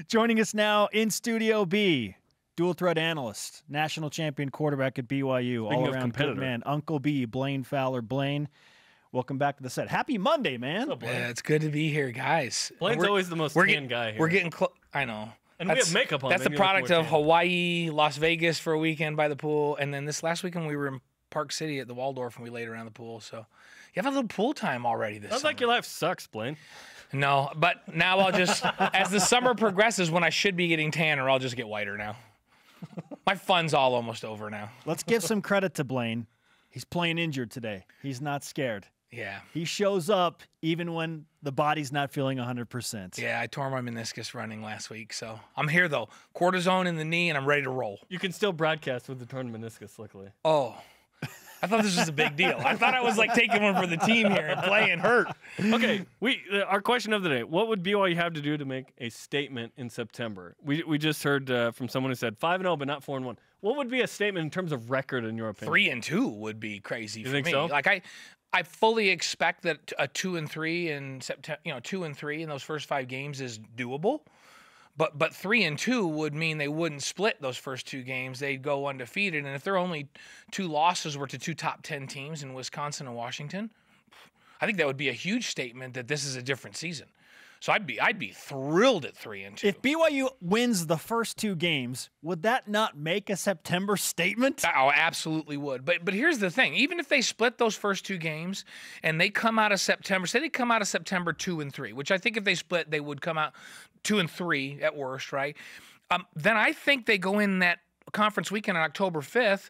Joining us now in Studio B, dual threat analyst, national champion quarterback at BYU, all-around good man, Uncle B, Blaine Fowler. Blaine, welcome back to the set. Happy Monday, man. Yeah, it's good to be here, guys. Blaine's always the most tan guy here. We're getting close. I know. And we have makeup on. That's the product of Hawaii, Las Vegas for a weekend by the pool, and then this last weekend we were in Park City at the Waldorf and we laid around the pool. So you have a little pool time already this Sounds summer. like your life sucks, Blaine. No, but now I'll just, as the summer progresses, when I should be getting tanner, I'll just get whiter now. My fun's all almost over now. Let's give some credit to Blaine. He's playing injured today. He's not scared. Yeah. He shows up even when the body's not feeling 100%. Yeah, I tore my meniscus running last week, so I'm here, though. Cortisone in the knee, and I'm ready to roll. You can still broadcast with the torn meniscus, luckily. Oh. I thought this was a big deal. I thought I was like taking one for the team here and playing hurt. Okay, our question of the day: what would BYU have to do to make a statement in September? We just heard from someone who said 5-0, but not 4-1. What would be a statement in terms of record, in your opinion? 3-2 would be crazy for me. You think so? Like I fully expect that a 2-3 in September, 2-3 in those first 5 games is doable. But 3-2 would mean they wouldn't split those first 2 games. They'd go undefeated. And if their only 2 losses were to 2 top 10 teams in Wisconsin and Washington, I think that would be a huge statement that this is a different season. So I'd be thrilled at 3-2. If BYU wins the first 2 games, would that not make a September statement? Oh, absolutely would. But here's the thing. Even if they split those first 2 games and they come out of September, say they come out of September 2-3, which I think if they split, they would come out 2-3 at worst, right? Then I think they go in that conference weekend on October 5th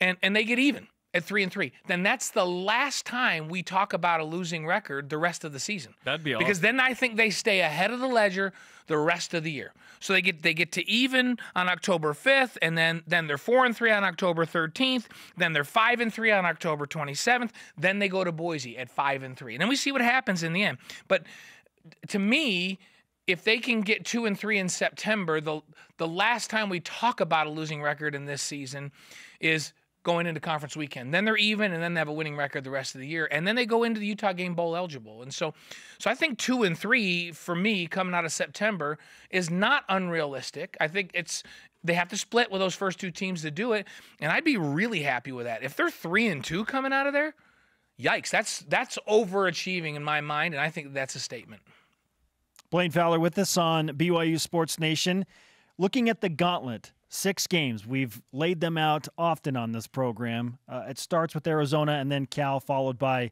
and they get even at 3-3. Then that's the last time we talk about a losing record the rest of the season. That'd be awesome. Because then I think they stay ahead of the ledger the rest of the year. So they get to even on October 5th, and then they're 4-3 on October 13th, then they're 5-3 on October 27th, then they go to Boise at 5-3. And then we see what happens in the end. But to me, if they can get 2-3 in September, the last time we talk about a losing record in this season is going into conference weekend. Then they're even, and then they have a winning record the rest of the year. And then they go into the Utah game bowl eligible. And so I think 2-3 for me coming out of September is not unrealistic. I think they have to split with those first 2 teams to do it. And I'd be really happy with that. If they're 3-2 coming out of there, yikes, that's overachieving in my mind. And I think that's a statement. Blaine Fowler with us on BYU Sports Nation. Looking at the gauntlet, 6 games. We've laid them out often on this program. It starts with Arizona and then Cal, followed by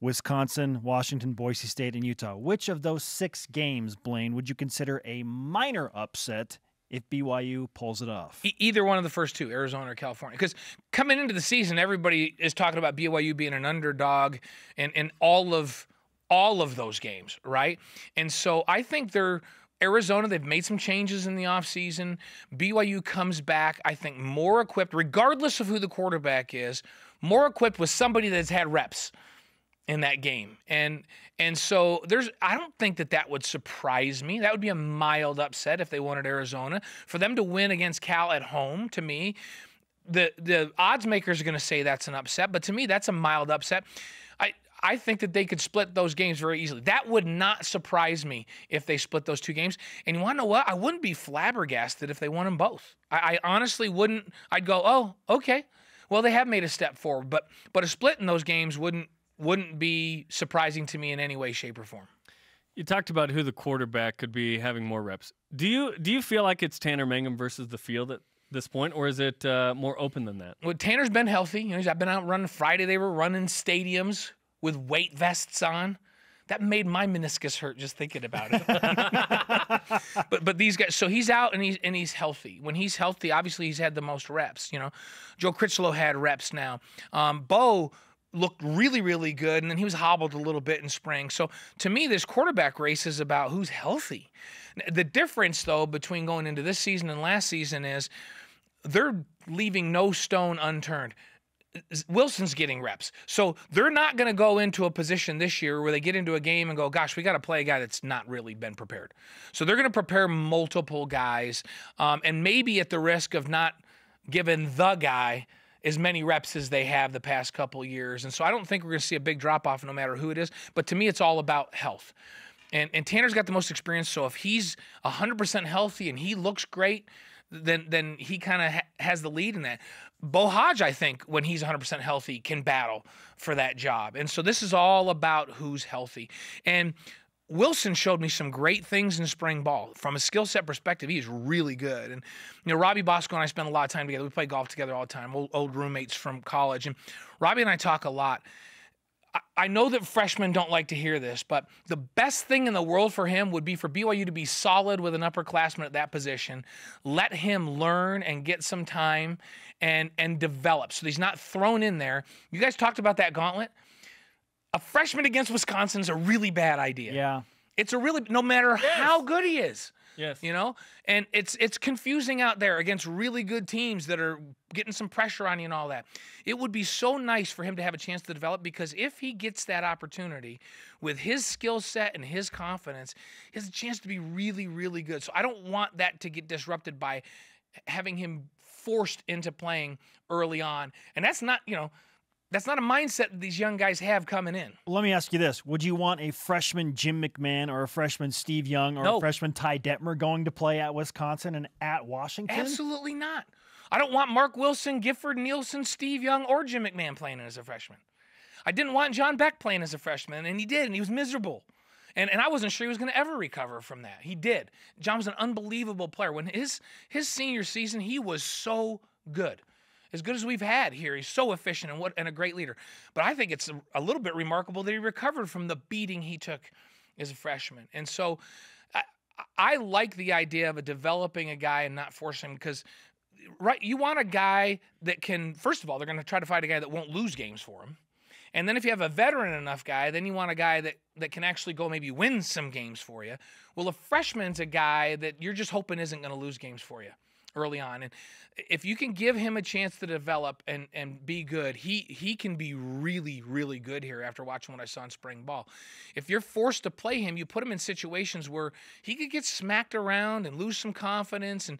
Wisconsin, Washington, Boise State, and Utah. Which of those 6 games, Blaine, would you consider a minor upset if BYU pulls it off? Either one of the first 2, Arizona or California. Because coming into the season, everybody is talking about BYU being an underdog in all of those games, right? And so I think Arizona, they've made some changes in the offseason. BYU comes back, I think, more equipped, regardless of who the quarterback is, more equipped with somebody that's had reps in that game. And so I don't think that would surprise me. That would be a mild upset if they wanted Arizona. For them to win against Cal at home, to me, the odds makers are going to say that's an upset, but to me, that's a mild upset. I think that they could split those games very easily. That would not surprise me if they split those 2 games. And you want to know what? I wouldn't be flabbergasted if they won them both. I honestly wouldn't. I'd go, oh, okay. Well, they have made a step forward, but a split in those games wouldn't be surprising to me in any way, shape, or form. You talked about who the quarterback could be having more reps. Do you feel like it's Tanner Mangum versus the field at this point, or is it more open than that? Well, Tanner's been healthy. He's been out running Friday. They were running stadiums with weight vests on. That made my meniscus hurt just thinking about it. but these guys, so he's out and he's healthy. When he's healthy, obviously he's had the most reps. Joe Critchlow had reps now. Bo looked really, really good, and then he was hobbled a little bit in spring. So to me, this quarterback race is about who's healthy. The difference, though, between going into this season and last season is they're leaving no stone unturned. Wilson's getting reps. So they're not going to go into a position this year where they get into a game and go, gosh, we got to play a guy that's not really been prepared. So they're going to prepare multiple guys, and maybe at the risk of not giving the guy as many reps as they have the past couple years. And so I don't think we're going to see a big drop-off no matter who it is. But to me, it's all about health. And Tanner's got the most experience, so if he's 100% healthy and he looks great, then he kind of has the lead in that. Bo Hodge, I think, when he's 100% healthy, can battle for that job. And so this is all about who's healthy. And Wilson showed me some great things in spring ball. From a skill set perspective, he's really good. And, Robbie Bosco and I spend a lot of time together. We play golf together all the time, old roommates from college. And Robbie and I talk a lot. I know that freshmen don't like to hear this, but the best thing in the world for him would be for BYU to be solid with an upperclassman at that position, let him learn and get some time and develop so he's not thrown in there. You guys talked about that gauntlet. A freshman against Wisconsin is a really bad idea. Yeah. It's a really, no matter how good he is. Yes. And it's confusing out there against really good teams that are getting some pressure on you and all that. It would be so nice for him to have a chance to develop, because if he gets that opportunity with his skill set and his confidence, he has a chance to be really, really good. So I don't want that to get disrupted by having him forced into playing early on. And that's not, that's not a mindset that these young guys have coming in. Let me ask you this. Would you want a freshman Jim McMahon or a freshman Steve Young or a freshman Ty Detmer going to play at Wisconsin and at Washington? Absolutely not. I don't want Mark Wilson, Gifford Nielsen, Steve Young, or Jim McMahon playing as a freshman. I didn't want John Beck playing as a freshman, and he did, and he was miserable. And I wasn't sure he was going to ever recover from that. He did. John was an unbelievable player. When his senior season, he was so good. As good as we've had here. He's so efficient and a great leader. But I think it's a little bit remarkable that he recovered from the beating he took as a freshman. And so I like the idea of developing a guy and not forcing him, because you want a guy that can, first of all, they're going to try to find a guy that won't lose games for him. And then if you have a veteran enough guy, then you want a guy that can actually go maybe win some games for you. Well, a freshman's a guy that you're just hoping isn't going to lose games for you early on. And if you can give him a chance to develop and be good, he can be really, really good here after watching what I saw in spring ball. If you're forced to play him, you put him in situations where he could get smacked around and lose some confidence, and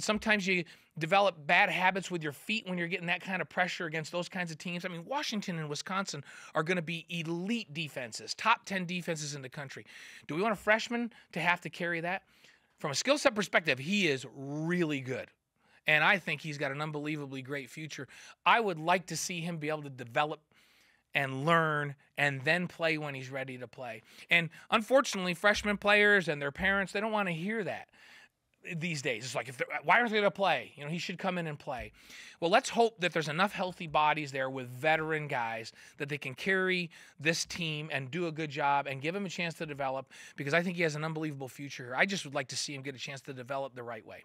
sometimes you develop bad habits with your feet when you're getting that kind of pressure against those kinds of teams. I mean, Washington and Wisconsin are going to be elite defenses, top 10 defenses in the country. Do we want a freshman to have to carry that? From a skill set perspective, he is really good. And I think he's got an unbelievably great future. I would like to see him be able to develop and learn and then play when he's ready to play. And unfortunately, freshman players and their parents, they don't want to hear that these days. It's like, why aren't they going to play? He should come in and play. Well, let's hope that there's enough healthy bodies there with veteran guys that they can carry this team and do a good job and give him a chance to develop, because I think he has an unbelievable future here. I just would like to see him get a chance to develop the right way.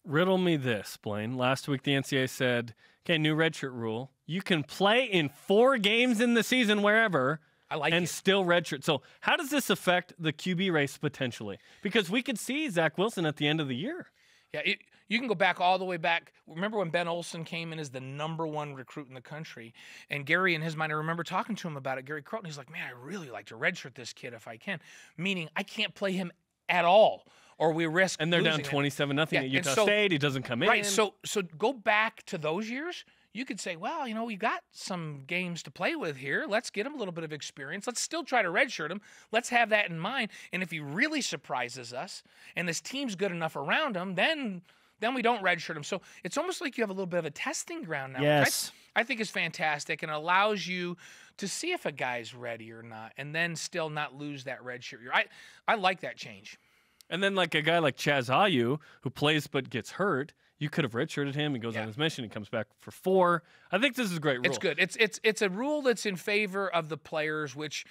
Riddle me this, Blaine. Last week, the NCAA said, okay, new redshirt rule. You can play in 4 games in the season wherever, I like and it. still redshirt. So how does this affect the QB race potentially? Because we could see Zach Wilson at the end of the year. Yeah, you can go back all the way back. Remember when Ben Olsen came in as the #1 recruit in the country? And Gary, in his mind, I remember talking to him about it, Gary Croton, he's like, man, I really like to redshirt this kid if I can. Meaning I can't play him at all, or we risk And they're down losing 27-0 at Utah State. He doesn't come in. Right, so go back to those years. You could say, well, we got some games to play with here. Let's get him a little bit of experience. Let's still try to redshirt him. Let's have that in mind. And if he really surprises us and this team's good enough around him, then we don't redshirt him. So it's almost like you have a little bit of a testing ground now. Yes. Which I think is fantastic and allows you to see if a guy's ready or not, and then still not lose that redshirt year. I like that change. And then like a guy like Chaz Ayu, who plays but gets hurt, you could have redshirted him. He goes on his mission. He comes back for 4. I think this is a great rule. It's good. It's a rule that's in favor of the players, which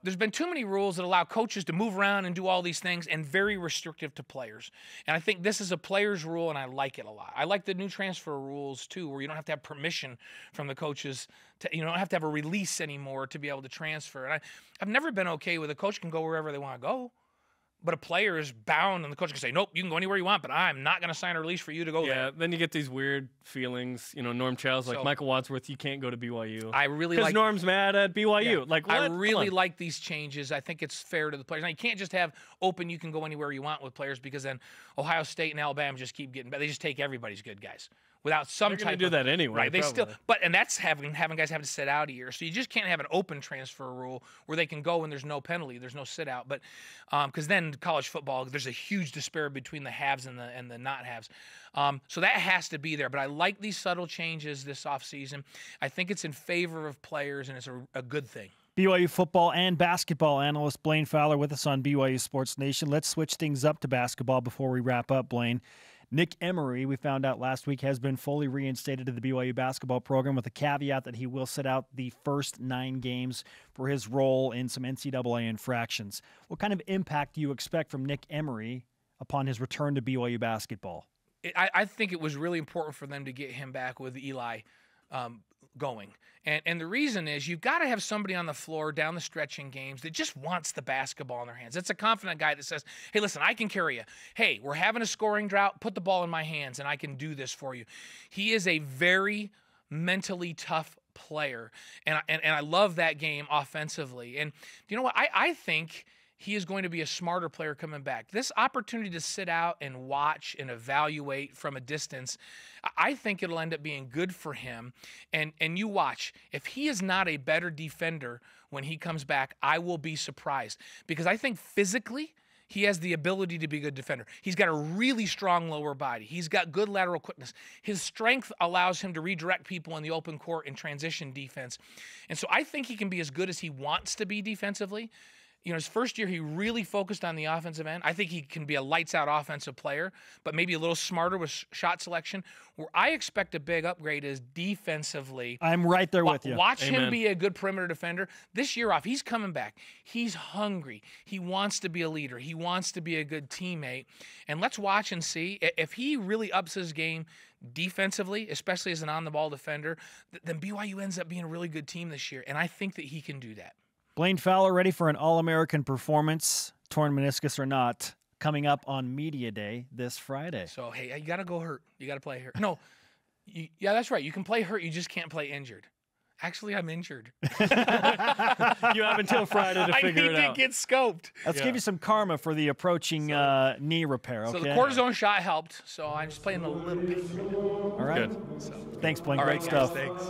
there's been too many rules that allow coaches to move around and do all these things, and very restrictive to players. And I think this is a player's rule, and I like it a lot. I like the new transfer rules, too, where you don't have to have permission from the coaches. You don't have to have a release anymore to be able to transfer. And I've never been okay with a coach can go wherever they want to go. But a player is bound, and the coach can say, nope, you can go anywhere you want, but I'm not going to sign a release for you to go there. Yeah, then you get these weird feelings. Norm Chow's like, Michael Wadsworth, you can't go to BYU. I really like... Because Norm's mad at BYU. Yeah, like, what? I really like these changes. I think it's fair to the players. Now, you can't just have open, you can go anywhere you want with players, because then Ohio State and Alabama just keep getting better. They just take everybody's good guys. without some They're type going to do that anyway. right. They still, probably. and that's having guys having to sit out a year. So you just can't have an open transfer rule where they can go and there's no penalty, there's no sit out. But because then college football, there's a huge disparity between the haves and the not haves. So that has to be there. But I like these subtle changes this offseason. I think it's in favor of players, and it's a good thing. BYU football and basketball analyst Blaine Fowler with us on BYU Sports Nation. Let's switch things up to basketball before we wrap up, Blaine. Nick Emery, we found out last week, has been fully reinstated to the BYU basketball program with a caveat that he will sit out the first 9 games for his role in some NCAA infractions. What kind of impact do you expect from Nick Emery upon his return to BYU basketball? I think it was really important for them to get him back with Eli going. And the reason is you've got to have somebody on the floor down the stretch in games that just wants the basketball in their hands. It's a confident guy that says, hey, listen, I can carry you. Hey, we're having a scoring drought. Put the ball in my hands, and I can do this for you. He is a very mentally tough player, and I love that game offensively. And you know what? I think he is going to be a smarter player coming back. This opportunity to sit out and watch and evaluate from a distance, I think it'll end up being good for him. And you watch. If he is not a better defender when he comes back, I will be surprised. Because I think physically, he has the ability to be a good defender. He's got a really strong lower body. He's got good lateral quickness. His strength allows him to redirect people in the open court and transition defense. And so I think he can be as good as he wants to be defensively. You know, his first year, he really focused on the offensive end. I think he can be a lights-out offensive player, but maybe a little smarter with shot selection. Where I expect a big upgrade is defensively. I'm right there with you. Watch him be a good perimeter defender. This year off, he's coming back. He's hungry. He wants to be a leader. He wants to be a good teammate. And let's watch and see. If he really ups his game defensively, especially as an on-the-ball defender, then BYU ends up being a really good team this year. And I think that he can do that. Blaine Fowler ready for an All-American performance, torn meniscus or not, coming up on Media Day this Friday. So, hey, you got to go hurt. You got to play hurt. No, yeah, that's right. You can play hurt. You just can't play injured. Actually, I'm injured. You have until Friday to figure it out. I need to get scoped. Let's give you some karma for the approaching knee repair, okay? So the cortisone shot helped, so I'm just playing a little bit. All right. Good. Thanks, Blaine. All Great right, guys, stuff. thanks.